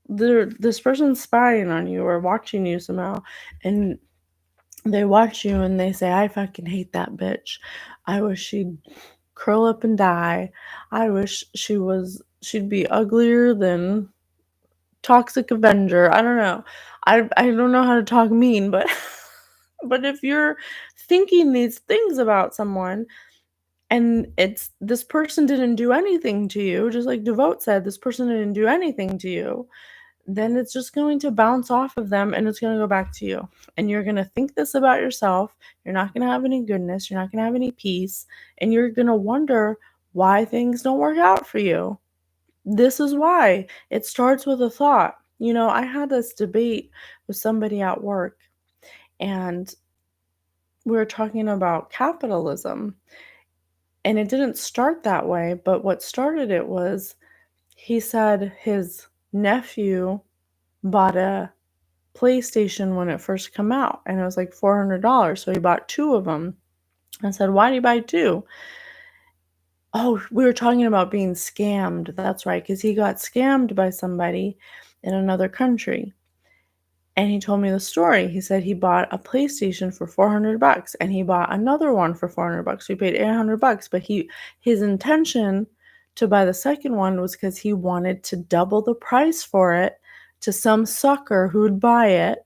this person's spying on you or watching you somehow, and they watch you and they say, I fucking hate that bitch. I wish she'd curl up and die. I wish she'd be uglier than Toxic Avenger. I don't know. I don't know how to talk mean, but but if you're thinking these things about someone and it's this person didn't do anything to you, just like Devote said, this person didn't do anything to you, then it's just going to bounce off of them and it's going to go back to you. And you're going to think this about yourself. You're not going to have any goodness. You're not going to have any peace. And you're going to wonder why things don't work out for you. This is why. It starts with a thought. I had this debate with somebody at work, and we were talking about capitalism. And it didn't start that way, but what started it was he said his nephew bought a PlayStation when it first came out, and it was like $400. So he bought two of them. I said, "Why do you buy two?" Oh, we were talking about being scammed. That's right, because he got scammed by somebody in another country. And he told me the story. He said he bought a PlayStation for $400 and he bought another one for $400. So he paid $800, but his intention to buy the second one was because he wanted to double the price for it to some sucker who would buy it.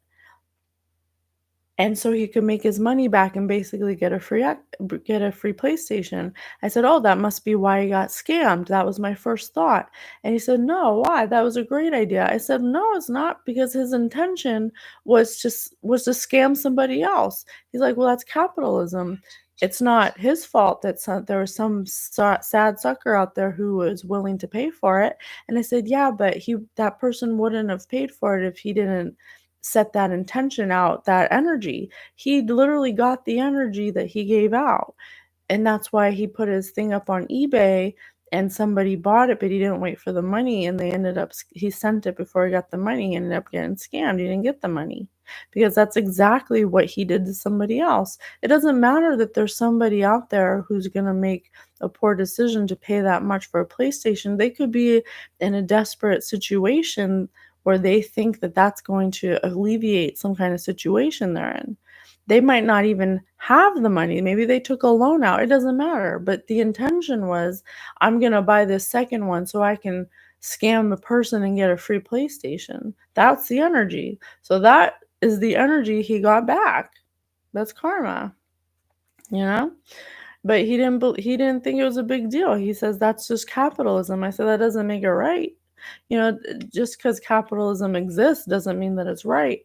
And so he could make his money back and basically get a free PlayStation. I said, "Oh, that must be why he got scammed." That was my first thought. And he said, "No, why? That was a great idea." I said, "No, it's not, because his intention was to scam somebody else." He's like, "Well, that's capitalism. It's not his fault that there was some sad sucker out there who was willing to pay for it." And I said, "Yeah, but that person wouldn't have paid for it if he didn't set that intention out, that energy. He literally got the energy that he gave out. And that's why he put his thing up on eBay and somebody bought it, but he didn't wait for the money, and he sent it before he got the money, he ended up getting scammed. He didn't get the money because that's exactly what he did to somebody else. It doesn't matter that there's somebody out there who's going to make a poor decision to pay that much for a PlayStation. They could be in a desperate situation where they think that that's going to alleviate some kind of situation they're in. They might not even have the money. Maybe they took a loan out. It doesn't matter. But the intention was, I'm going to buy this second one so I can scam the person and get a free PlayStation. That's the energy. So that is the energy he got back. That's karma, you know? But he didn't think it was a big deal. He says that's just capitalism. I said that doesn't make it right. Just because capitalism exists doesn't mean that it's right.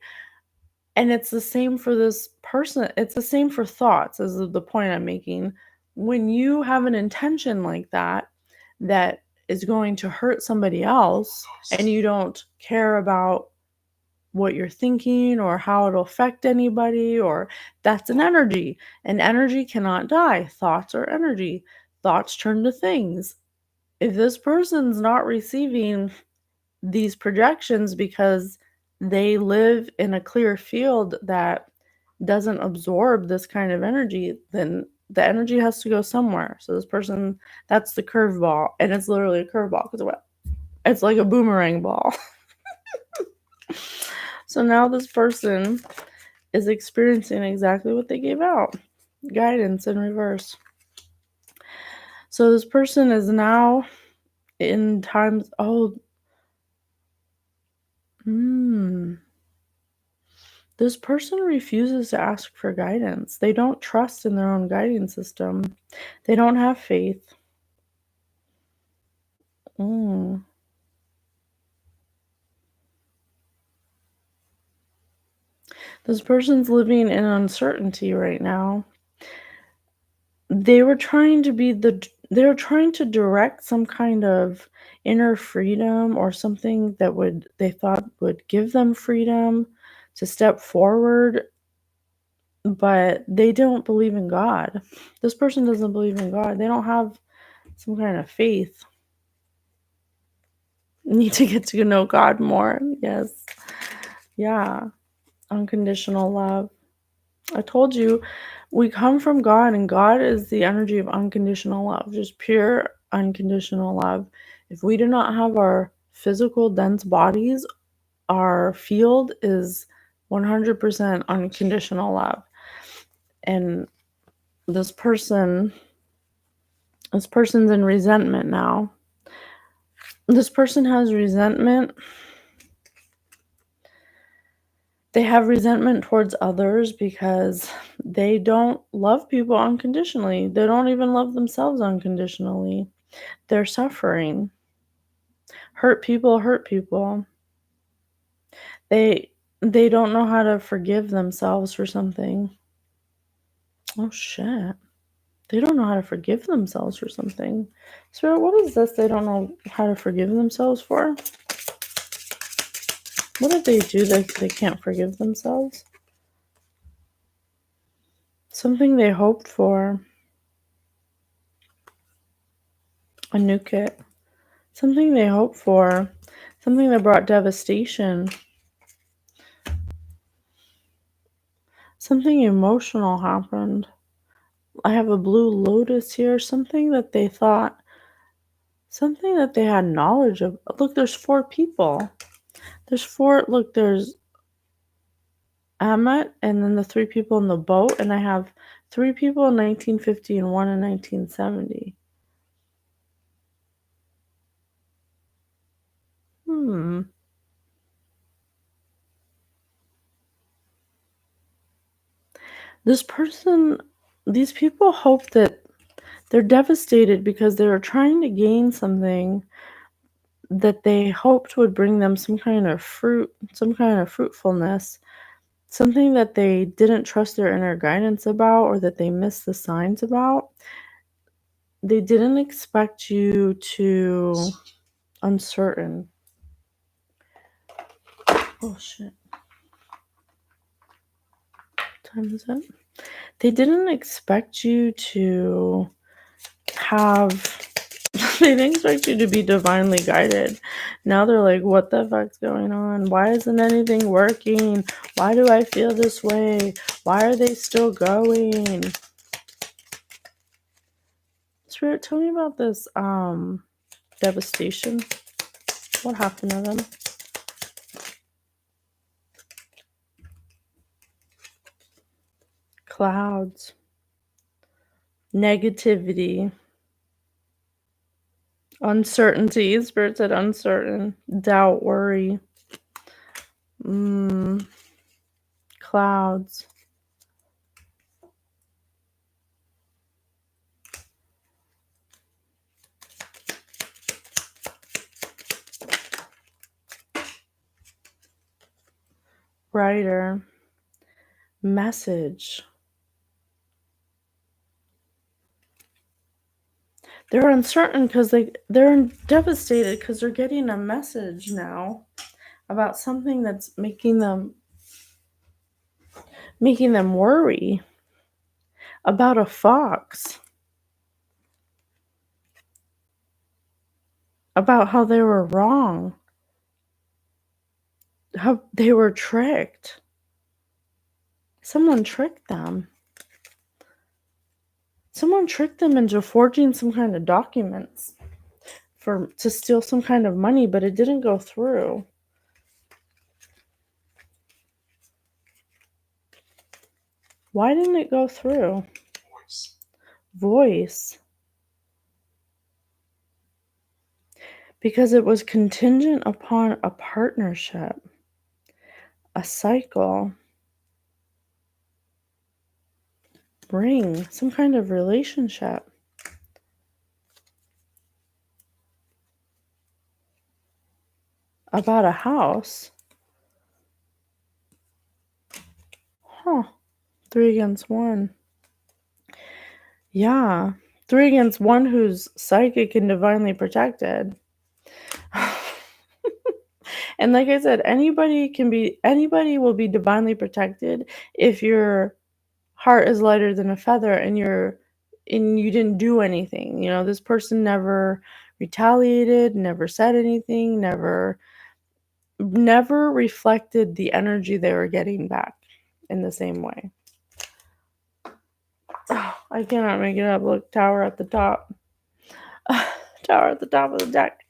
And it's the same for this person. It's the same for thoughts, is the point I'm making. When you have an intention like that is going to hurt somebody else, and you don't care about what you're thinking or how it'll affect anybody, or that's an energy. And energy cannot die. Thoughts are energy. Thoughts turn to things. If this person's not receiving these projections because they live in a clear field that doesn't absorb this kind of energy, then the energy has to go somewhere. So this person, that's the curveball, and it's literally a curveball because it's like a boomerang ball. So now this person is experiencing exactly what they gave out. Guidance in reverse. So this person is now in times, this person refuses to ask for guidance. They don't trust in their own guiding system. They don't have faith. This person's living in uncertainty right now. They were trying to direct some kind of inner freedom or something that they thought would give them freedom to step forward, but they don't believe in God. This person doesn't believe in God. They don't have some kind of faith. Need to get to know God more. Yes. Yeah. Unconditional love. I told you, we come from God, and God is the energy of unconditional love, just pure unconditional love. If we do not have our physical dense bodies, our field is 100% unconditional love. And this person's in resentment now. This person has resentment. They have resentment towards others because they don't love people unconditionally. They don't even love themselves unconditionally. They're suffering. Hurt people hurt people. They don't know how to forgive themselves for something. Oh shit. They don't know how to forgive themselves for something. Spirit, what is this they don't know how to forgive themselves for? What did they do that they can't forgive themselves? Something they hoped for. A new kit. Something they hoped for. Something that brought devastation. Something emotional happened. I have a blue lotus here. Something that they thought, something that they had knowledge of. Look, there's 4 people. There's Ahmet, and then the 3 people in the boat, and I have 3 people in 1950 and 1 in 1970. These people hope that they're devastated because they were trying to gain something that they hoped would bring them some kind of fruitfulness, something that they didn't trust their inner guidance about, or that they missed the signs about. They didn't expect you to uncertain. Oh shit. What time is it? They didn't expect you to have They didn't expect you to be divinely guided. Now they're like, what the fuck's going on? Why isn't anything working? Why do I feel this way? Why are they still going? Spirit, tell me about this devastation. What happened to them? Clouds. Negativity. Uncertainty. Spirit said uncertain. Doubt, worry. Clouds. Writer. Message. They're uncertain because they're devastated because they're getting a message now about something that's making them worry about a fox, about how they were wrong, how they were tricked. Someone tricked them. Someone tricked them into forging some kind of documents to steal some kind of money, but it didn't go through. Why didn't it go through? Voice. Because it was contingent upon a partnership, a cycle, ring, some kind of relationship. About a house. Huh. 3 against 1. Yeah. 3 against 1 who's psychic and divinely protected. And like I said, anybody will be divinely protected if your heart is lighter than a feather and you didn't do anything. You know, this person never retaliated, never said anything, never reflected the energy they were getting back in the same way. Oh, I cannot make it up. Look, tower at the top. Tower at the top of the deck.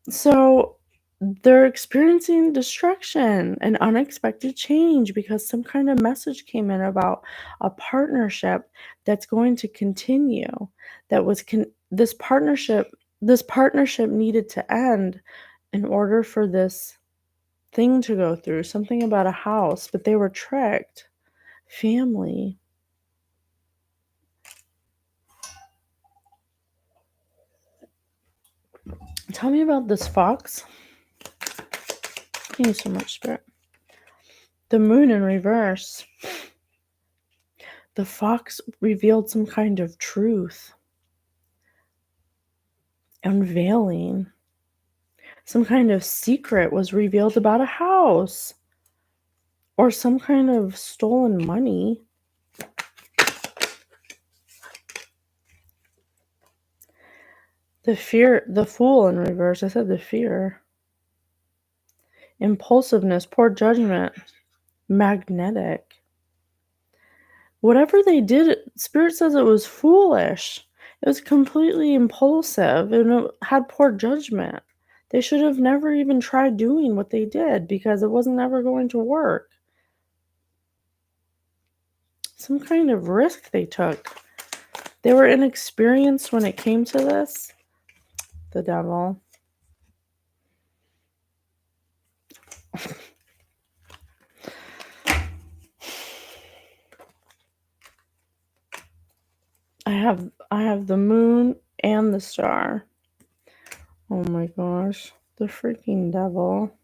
So they're experiencing destruction and unexpected change because some kind of message came in about a partnership that's going to continue. This partnership needed to end in order for this thing to go through. Something about a house, but they were tricked. Family. Tell me about this fox. Thank you so much, Spirit. The moon in reverse. The fox revealed some kind of truth. Unveiling. Some kind of secret was revealed about a house. Or some kind of stolen money. The fear, the fool in reverse. I said the fear. Impulsiveness, poor judgment. Magnetic. Whatever they did, Spirit says it was foolish. It was completely impulsive and it had poor judgment. They should have never even tried doing what they did because it wasn't ever going to work. Some kind of risk they took. They were inexperienced when it came to this. The devil. I have the moon and the star. Oh my gosh. The freaking devil.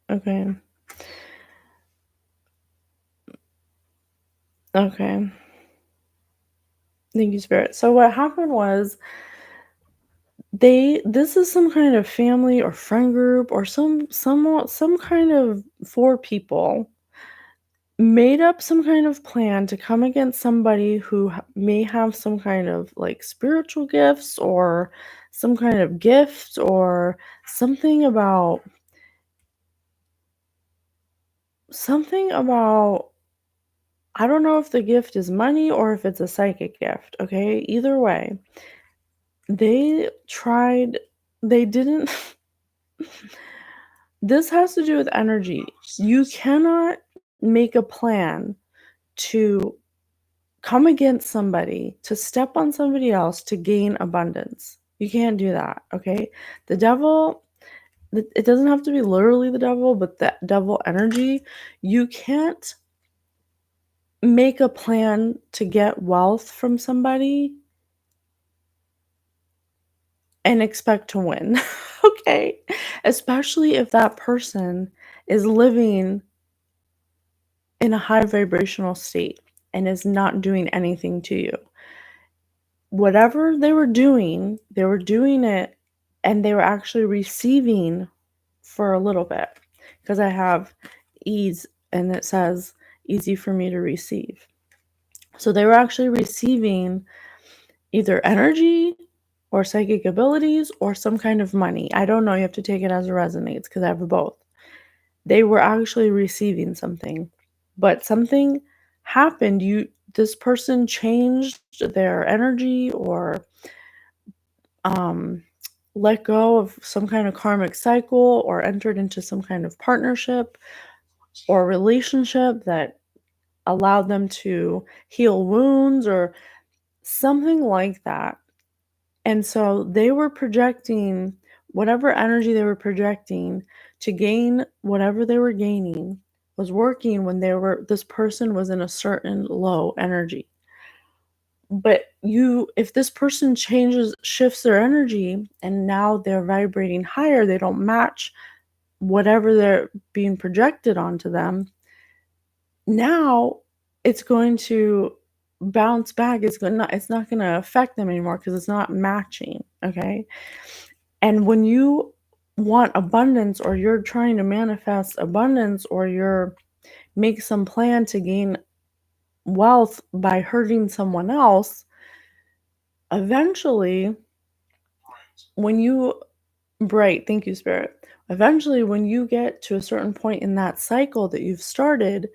Okay. Okay. Thank you, Spirit. So what happened was this is some kind of family or friend group or some kind of 4 people made up some kind of plan to come against somebody who may have some kind of like spiritual gifts or some kind of gift or something about I don't know if the gift is money or if it's a psychic gift, okay? Either way, they tried they didn't this has to do with energy. You cannot make a plan to come against somebody, to step on somebody else to gain abundance. You can't do that, okay? The devil, it doesn't have to be literally the devil, but that devil energy, you can't make a plan to get wealth from somebody and expect to win, okay? Especially if that person is living in a high vibrational state and is not doing anything to you. Whatever they were doing it and they were actually receiving for a little bit because I have ease and it says easy for me to receive. So they were actually receiving either energy or psychic abilities or some kind of money. I don't know. You have to take it as it resonates because I have both. They were actually receiving something, but something happened. This person changed their energy or let go of some kind of karmic cycle or entered into some kind of partnership or relationship that allowed them to heal wounds or something like that. And so they were projecting whatever energy they were projecting to gain whatever they were gaining was working when this person was in a certain low energy. But if this person shifts their energy and now they're vibrating higher, they don't match whatever they're being projected onto them. Now it's going to bounce back. It's not going to affect them anymore because it's not matching, okay? And when you want abundance or you're trying to manifest abundance or make some plan to gain wealth by hurting someone else, eventually when you thank you, Spirit. Eventually when you get to a certain point in that cycle that you've started,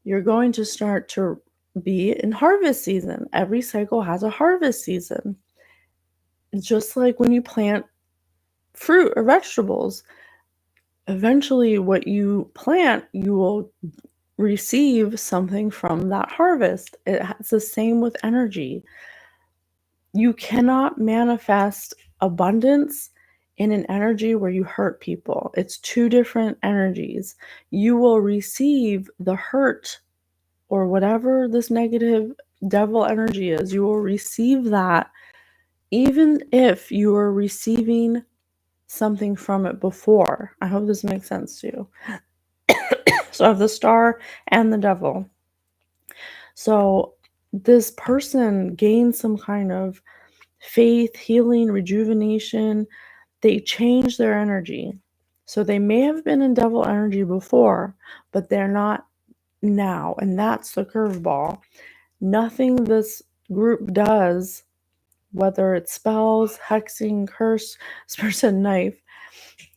you're going to start to be in harvest season. Every cycle has a harvest season. Just like when you plant fruit or vegetables, eventually what you plant, you will receive something from that harvest. It's the same with energy. You cannot manifest abundance in an energy where you hurt people. It's two different energies. You will receive the hurt or whatever this negative devil energy is. You will receive that even if you are receiving something from it before. I hope this makes sense to you. So I have the star and the devil. So this person gains some kind of faith, healing, rejuvenation. They change their energy. So they may have been in devil energy before, but they're not now. And that's the curveball. Nothing this group does, whether it's spells, hexing, curse, this person knife,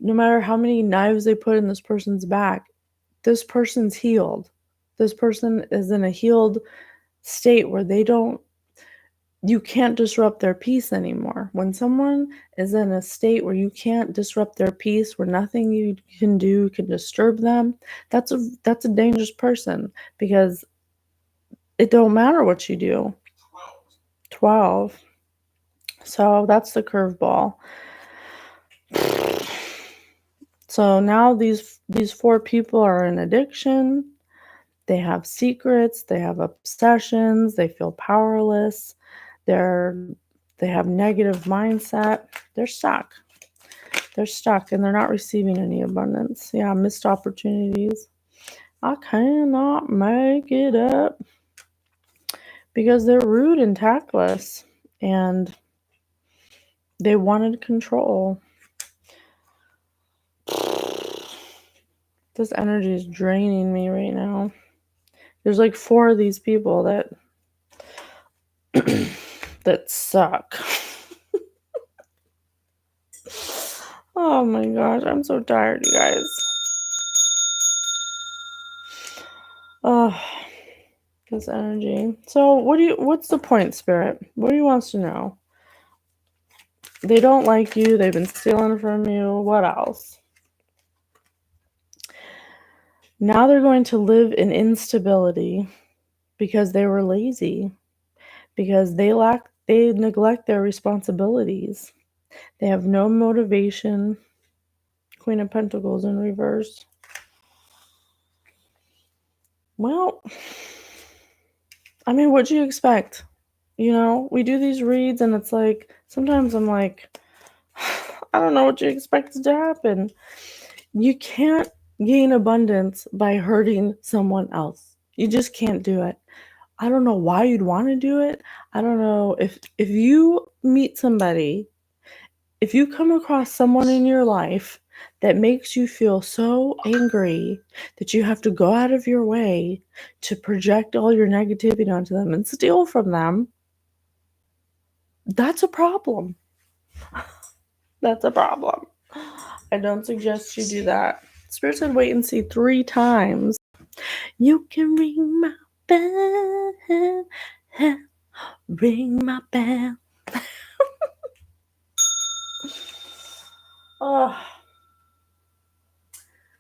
no matter how many knives they put in this person's back, this person's healed. This person is in a healed state where you can't disrupt their peace anymore. When someone is in a state where you can't disrupt their peace, where nothing you can do can disturb them, that's a dangerous person because it don't matter what you do. 12. So that's the curveball. So now these 4 people are in addiction. They have secrets, they have obsessions, they feel powerless, they have negative mindset. They're stuck. They're stuck and they're not receiving any abundance. Yeah, missed opportunities. I cannot make it up because they're rude and tactless. And They wanted control. This energy is draining me right now. There's like 4 of these people that that suck. Oh my gosh, I'm so tired, you guys. Oh, this energy. So what's the point, Spirit? What do you want to know? They don't like you, they've been stealing from you. What else? Now they're going to live in instability because they were lazy, because they neglect their responsibilities. They have no motivation. Queen of Pentacles in reverse. Well, I mean, what'd you expect? You know, we do these reads and it's like, sometimes I'm like, I don't know what you expected to happen. You can't gain abundance by hurting someone else. You just can't do it. I don't know why you'd want to do it. I don't know if you meet somebody, if you come across someone in your life that makes you feel so angry that you have to go out of your way to project all your negativity onto them and steal from them, that's a problem. That's a problem. I don't suggest you do that. Spirit said wait and see 3 times. You can ring my bell, ring my bell. Oh,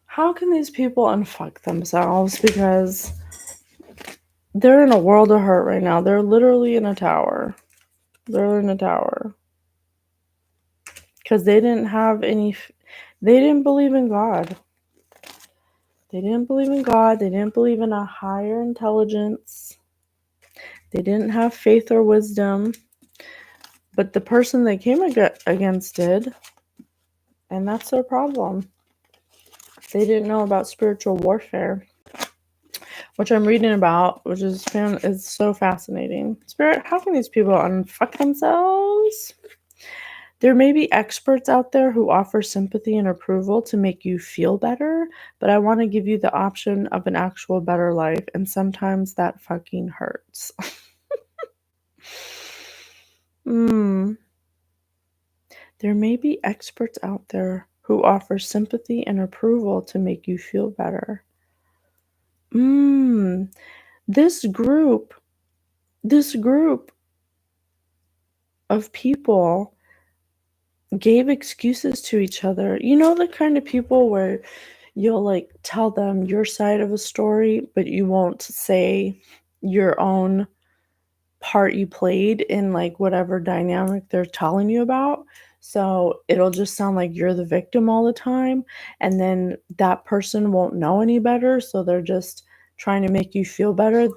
how can these people unfuck themselves? Because they're in a world of hurt right now. They're literally in a tower. They're in a tower. Because they didn't have any... They didn't believe in God. They didn't believe in God. They didn't believe in a higher intelligence. They didn't have faith or wisdom. But the person they came against did. And that's their problem. They didn't know about spiritual warfare, which I'm reading about, which is so fascinating. Spirit, how can these people unfuck themselves? There may be experts out there who offer sympathy and approval to make you feel better, but I want to give you the option of an actual better life, and sometimes that fucking hurts. There may be experts out there who offer sympathy and approval to make you feel better. This group of people gave excuses to each other. You know, the kind of people where you'll like tell them your side of a story, but you won't say your own part you played in like whatever dynamic they're telling you about. So it'll just sound like you're the victim all the time, and then that person won't know any better, so they're just trying to make you feel better.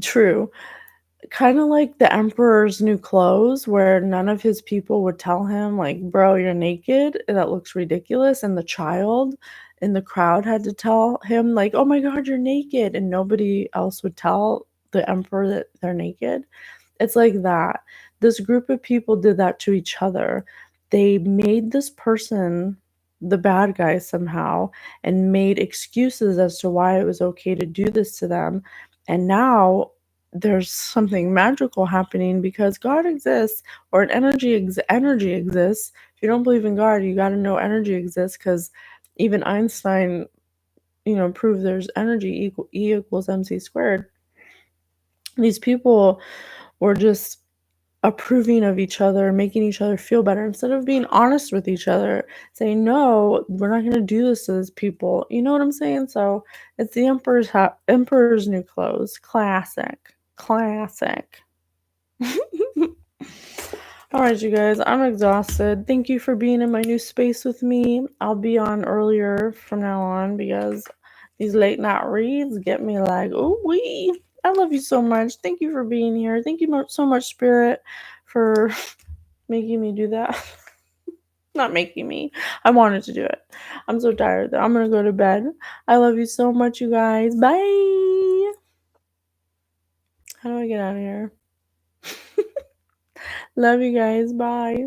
True. Kind of like the emperor's new clothes, where none of his people would tell him, like, bro, you're naked, that looks ridiculous, and the child in the crowd had to tell him, like, oh my god, you're naked, and nobody else would tell the emperor that they're naked. It's like that. This group of people did that to each other. They made this person the bad guy somehow and made excuses as to why it was okay to do this to them. And now there's something magical happening because God exists, or an energy exists. If you don't believe in God, you got to know energy exists, because even Einstein, proved there's energy, E equals mc squared. These people were just approving of each other, making each other feel better, instead of being honest with each other, saying, no, we're not going to do this to these people. You know what I'm saying? So it's the emperor's new clothes. Classic. All right, you guys, I'm exhausted. Thank you for being in my new space with me. I'll be on earlier from now on because these late night reads get me like, ooh wee. I love you so much. Thank you for being here. Thank you so much, Spirit, for making me do that. Not making me. I wanted to do it. I'm so tired, though. I'm going to go to bed. I love you so much, you guys. Bye. How do I get out of here? Love you guys. Bye.